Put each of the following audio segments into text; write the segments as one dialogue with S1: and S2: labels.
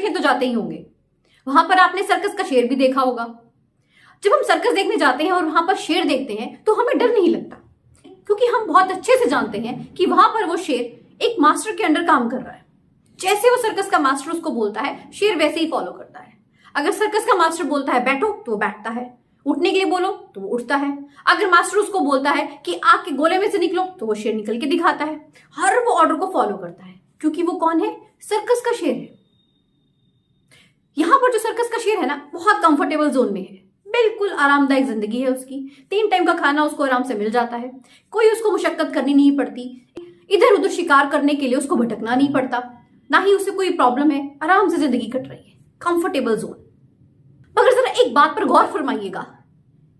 S1: देखने तो जाते ही होंगे। वहां पर आपने सर्कस का शेर भी देखा होगा। जब हम सर्कस देखने जाते हैं और वहां पर शेर देखते हैं तो हमें डर नहीं लगता, क्योंकि हम बहुत अच्छे से जानते हैं कि वहां पर वो शेर एक मास्टर के अंडर काम कर रहा है। जैसे वो सर्कस का मास्टर उसको बोलता है, शेर वैसे ही फॉलो करता है। अगर सर्कस का मास्टर बोलता है बैठो तो वो बैठता है, उठने के लिए बोलो तो वो उठता है। अगर मास्टर उसको बोलता है कि आग के गोले में से निकलो तो वो शेर निकल के दिखाता है। हर वो ऑर्डर को फॉलो करता है, क्योंकि वो कौन है? सर्कस का शेर है। यहां पर जो सर्कस का शेर है ना, बहुत कंफर्टेबल जोन में है, बिल्कुल आरामदायक जिंदगी है उसकी। 3 टाइम का खाना उसको आराम से मिल जाता है, कोई उसको मुशक्कत करनी नहीं पड़ती, इधर उधर शिकार करने के लिए उसको भटकना नहीं पड़ता, ना ही उसे कोई प्रॉब्लम है, आराम से जिंदगी कट रही है, कंफर्टेबल जोन। मगर जरा एक बात पर गौर फरमाइएगा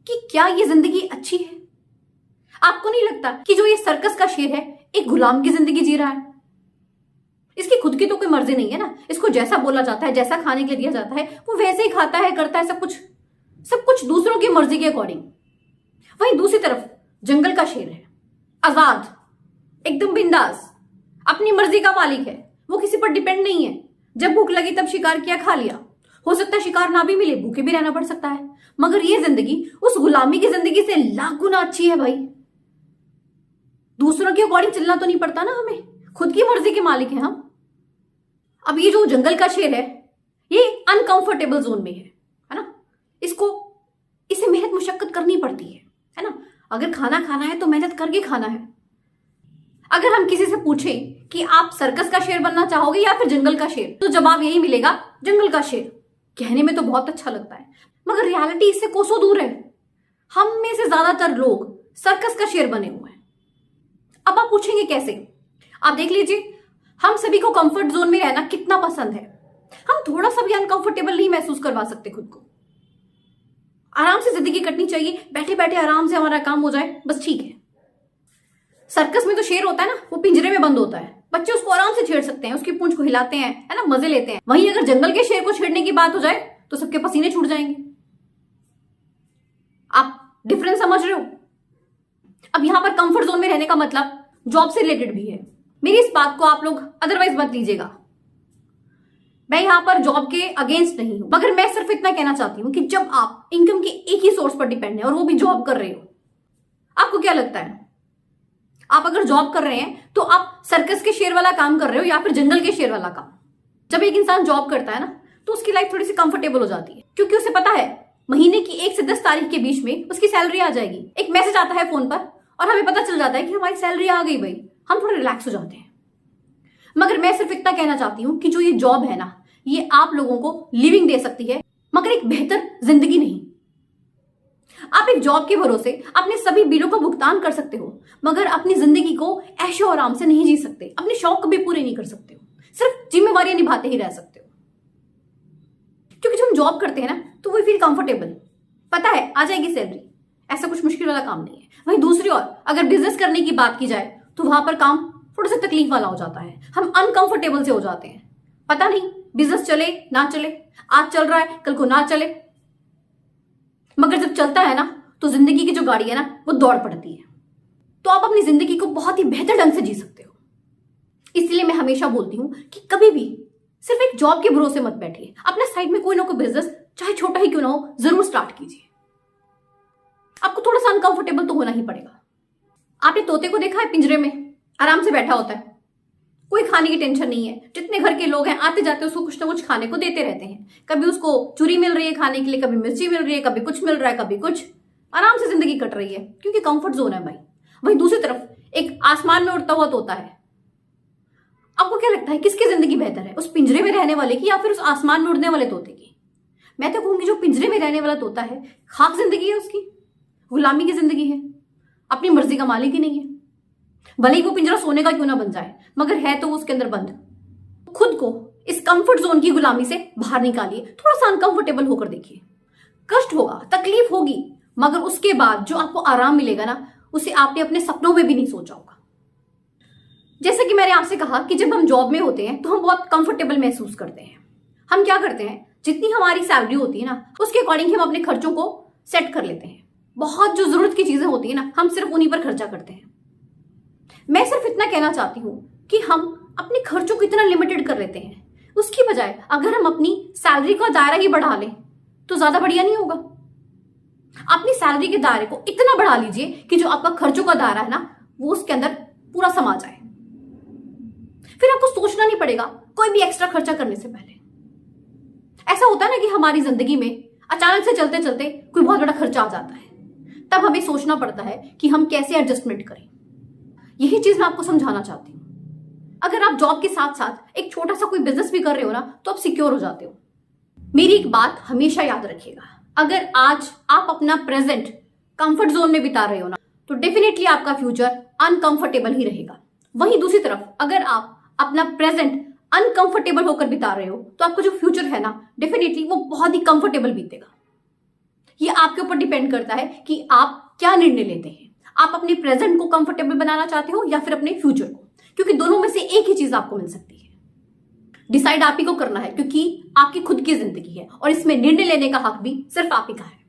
S1: कि क्या ये जिंदगी अच्छी है? आपको नहीं लगता कि जो ये सर्कस का शेर है एक गुलाम की जिंदगी जी रहा है? इसकी खुद की तो कोई मर्जी नहीं है ना, इसको जैसा बोला जाता है, जैसा खाने के लिए दिया जाता है वो वैसे ही खाता है, करता है, सब कुछ दूसरों की मर्जी के अकॉर्डिंग। वहीं दूसरी तरफ जंगल का शेर है, आजाद, एकदम बिंदास, अपनी मर्जी का मालिक है, वो किसी पर डिपेंड नहीं है। जब भूख लगी तब शिकार किया, खा लिया। हो सकता है शिकार ना भी मिले, भूखे भी रहना पड़ सकता है, मगर ये जिंदगी उस गुलामी की जिंदगी से लाख गुना अच्छी है भाई। दूसरों के अकॉर्डिंग चलना तो नहीं पड़ता ना हमें, खुद की मर्जी के मालिक हैं हम। अब ये जो जंगल का शेर है ये अनकंफर्टेबल जोन में है ना, इसे मेहनत मुशक्कत करनी पड़ती है ना। अगर खाना खाना है तो मेहनत करके खाना है। अगर हम किसी से पूछें कि आप सर्कस का शेर बनना चाहोगे या फिर जंगल का शेर, तो जवाब यही मिलेगा, जंगल का शेर। कहने में तो बहुत अच्छा लगता है, मगर रियलिटी इससे कोसों दूर है। हम में से ज्यादातर लोग सर्कस का शेर बने हुए हैं। अब आप पूछेंगे कैसे? आप देख लीजिए, हम सभी को कंफर्ट जोन में रहना कितना पसंद है। हम थोड़ा सा भी अनकंफर्टेबल नहीं महसूस करवा सकते खुद को। आराम से जिंदगी कटनी चाहिए, बैठे बैठे आराम से हमारा काम हो जाए, बस ठीक है। सर्कस में तो शेर होता है ना, वो पिंजरे में बंद होता है, बच्चे उसको आराम से छेड़ सकते हैं, उसकी पूंछ को हिलाते हैं, है ना, मजे लेते हैं। वहीं अगर जंगल के शेर को छेड़ने की बात हो जाए तो सबके पसीने छूट जाएंगे। आप डिफरेंस समझ रहे हो? अब यहां पर कंफर्ट जोन में रहने का मतलब जॉब से रिलेटेड भी है। मेरी इस बात को आप लोग अदरवाइज मत लीजिएगा, मैं यहां पर जॉब के अगेंस्ट नहीं हूं, मगर मैं सिर्फ इतना कहना चाहती हूं कि जब आप इनकम के एक ही सोर्स पर डिपेंड है और वो भी जॉब कर रहे हो, आपको क्या लगता है, आप अगर जॉब कर रहे हैं तो आप सर्कस के शेर वाला काम कर रहे हो या फिर जंगल के शेर वाला काम? जब एक इंसान जॉब करता है ना तो उसकी लाइफ थोड़ी सी कंफर्टेबल हो जाती है, क्योंकि उसे पता है महीने की 1 से 10 तारीख के बीच में उसकी सैलरी आ जाएगी। एक मैसेज आता है फोन पर और हमें पता चल जाता है कि हमारी सैलरी आ गई भाई, हम थोड़े रिलैक्स हो जाते हैं। मगर मैं सिर्फ इतना कहना चाहती हूं कि जो ये जॉब है ना, ये आप लोगों को लिविंग दे सकती है, मगर एक बेहतर जिंदगी नहीं। आप एक जॉब के भरोसे अपने सभी बिलों का भुगतान कर सकते हो, मगर अपनी जिंदगी को ऐशो आराम से नहीं जी सकते, अपने शौक कभी पूरे नहीं कर सकते हो, सिर्फ जिम्मेवारियां निभाते ही रह सकते हो। क्योंकि जब हम जॉब करते हैं ना तो वो फील कंफर्टेबल, पता है आ जाएगी सैलरी, ऐसा कुछ मुश्किल वाला काम नहीं है। वहीं दूसरी ओर अगर बिजनेस करने की बात की जाए तो वहां पर काम थोड़ा सा तकलीफ वाला हो जाता है, हम अनकंफर्टेबल से हो जाते हैं। पता नहीं बिजनेस चले ना चले, आज चल रहा है कल को ना चले, मगर जब चलता है ना तो जिंदगी की जो गाड़ी है ना वो दौड़ पड़ती है, तो आप अपनी जिंदगी को बहुत ही बेहतर ढंग से जी सकते हो। इसलिए मैं हमेशा बोलती हूं कि कभी भी सिर्फ एक जॉब के भरोसे मत बैठिए, अपने साइड में कोई ना कोई बिजनेस चाहे छोटा ही क्यों ना हो जरूर स्टार्ट कीजिए। आपको थोड़ा सा अनकंफर्टेबल तो होना ही पड़ेगा। आपने तोते को देखा है पिंजरे में आराम से बैठा होता है, कोई खाने की टेंशन नहीं है, जितने घर के लोग हैं आते जाते उसको कुछ ना कुछ खाने को देते रहते हैं, कभी उसको चूरी मिल रही है खाने के लिए, कभी मिर्ची मिल रही है, कभी कुछ मिल रहा है, कभी कुछ, आराम से जिंदगी कट रही है क्योंकि कंफर्ट जोन है भाई। वहीं दूसरी तरफ एक आसमान में उड़ता हुआ तोता है। आपको क्या लगता है किसकी जिंदगी बेहतर है, उस पिंजरे में रहने वाले की या फिर उस आसमान में उड़ने वाले तोते की? मैं तो कहूंगी जो पिंजरे में रहने वाला तोता है, खाक जिंदगी है उसकी, गुलामी की जिंदगी है, अपनी मर्जी का मालिक ही नहीं है। भले ही वो पिंजरा सोने का क्यों ना बन जाए, मगर है तो उसके अंदर बंद। खुद को इस कंफर्ट जोन की गुलामी से बाहर निकालिए, थोड़ा सा अनकंफर्टेबल होकर देखिए। कष्ट होगा, तकलीफ होगी, मगर उसके बाद जो आपको आराम मिलेगा ना, उसे आपने अपने सपनों में भी नहीं सोचा होगा। जैसे कि मैंने आपसे कहा कि जब हम जॉब में होते हैं तो हम बहुत कंफर्टेबल महसूस करते हैं। हम क्या करते हैं, जितनी हमारी सैलरी होती है ना उसके अकॉर्डिंग हम अपने खर्चों को सेट कर लेते हैं। बहुत जो जरूरत की चीजें होती है ना हम सिर्फ उन्हीं पर खर्चा करते हैं। मैं सिर्फ इतना कहना चाहती हूं कि हम अपने खर्चों को इतना लिमिटेड कर लेते हैं, उसकी बजाय अगर हम अपनी सैलरी का दायरा ही बढ़ा लें तो ज्यादा बढ़िया नहीं होगा? अपनी सैलरी के दायरे को इतना बढ़ा लीजिए कि जो आपका खर्चों का दायरा है ना, वो उसके अंदर पूरा समा जाए। फिर आपको सोचना नहीं पड़ेगा कोई भी एक्स्ट्रा खर्चा करने से पहले। ऐसा होता है ना कि हमारी जिंदगी में अचानक से चलते चलते कोई बहुत बड़ा खर्चा आ जाता है, तब हमें सोचना पड़ता है कि हम कैसे एडजस्टमेंट करें। यही चीज मैं आपको समझाना चाहती हूं। अगर आप जॉब के साथ साथ एक छोटा सा कोई बिजनेस भी कर रहे हो ना, तो आप सिक्योर हो जाते हो। मेरी एक बात हमेशा याद रखिएगा, अगर आज आप अपना प्रेजेंट कंफर्ट जोन में बिता रहे हो ना, तो डेफिनेटली आपका फ्यूचर अनकंफर्टेबल ही रहेगा। वहीं दूसरी तरफ अगर आप अपना प्रेजेंट अनकंफर्टेबल होकर बिता रहे हो, तो आपका जो फ्यूचर है ना, डेफिनेटली वो बहुत ही कंफर्टेबल बीतेगा। ये आपके ऊपर डिपेंड करता है कि आप क्या निर्णय लेते हैं। आप अपने प्रेजेंट को कंफर्टेबल बनाना चाहते हो या फिर अपने फ्यूचर को, क्योंकि दोनों में से एक ही चीज आपको मिल सकती है। डिसाइड आप ही को करना है, क्योंकि आपकी खुद की जिंदगी है और इसमें निर्णय लेने का हक भी सिर्फ आप ही का है।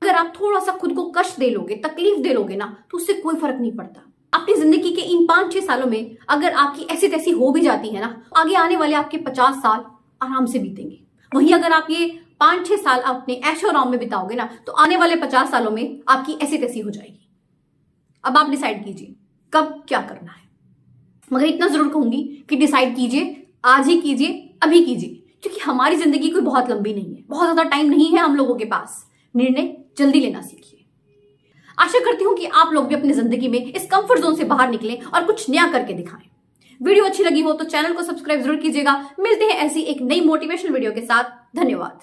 S1: अगर आप थोड़ा सा खुद को कष्ट दे लोगे, तकलीफ दे लोगे ना, तो उससे कोई फर्क नहीं पड़ता। अपनी जिंदगी के इन 5-6 सालों में अगर आपकी ऐसी तैसी हो भी जाती है ना, आगे आने वाले आपके 50 साल आराम से बीतेंगे। वहीं अगर आप ये 5-6 साल अपने ऐशो आराम में बिताओगे ना, तो आने वाले 50 सालों में आपकी ऐसी तैसी हो जाएगी। अब आप डिसाइड कीजिए कब क्या करना है। मगर इतना जरूर कहूंगी कि डिसाइड कीजिए, आज ही कीजिए, अभी कीजिए, क्योंकि हमारी जिंदगी कोई बहुत लंबी नहीं है, बहुत ज्यादा टाइम नहीं है हम लोगों के पास। निर्णय जल्दी लेना सीखिए। आशा करती हूं कि आप लोग भी अपनी जिंदगी में इस कंफर्ट जोन से बाहर निकलें और कुछ नया करके दिखाएं। वीडियो अच्छी लगी हो तो चैनल को सब्सक्राइब जरूर कीजिएगा। मिलते हैं ऐसी एक नई मोटिवेशनल वीडियो के साथ। धन्यवाद।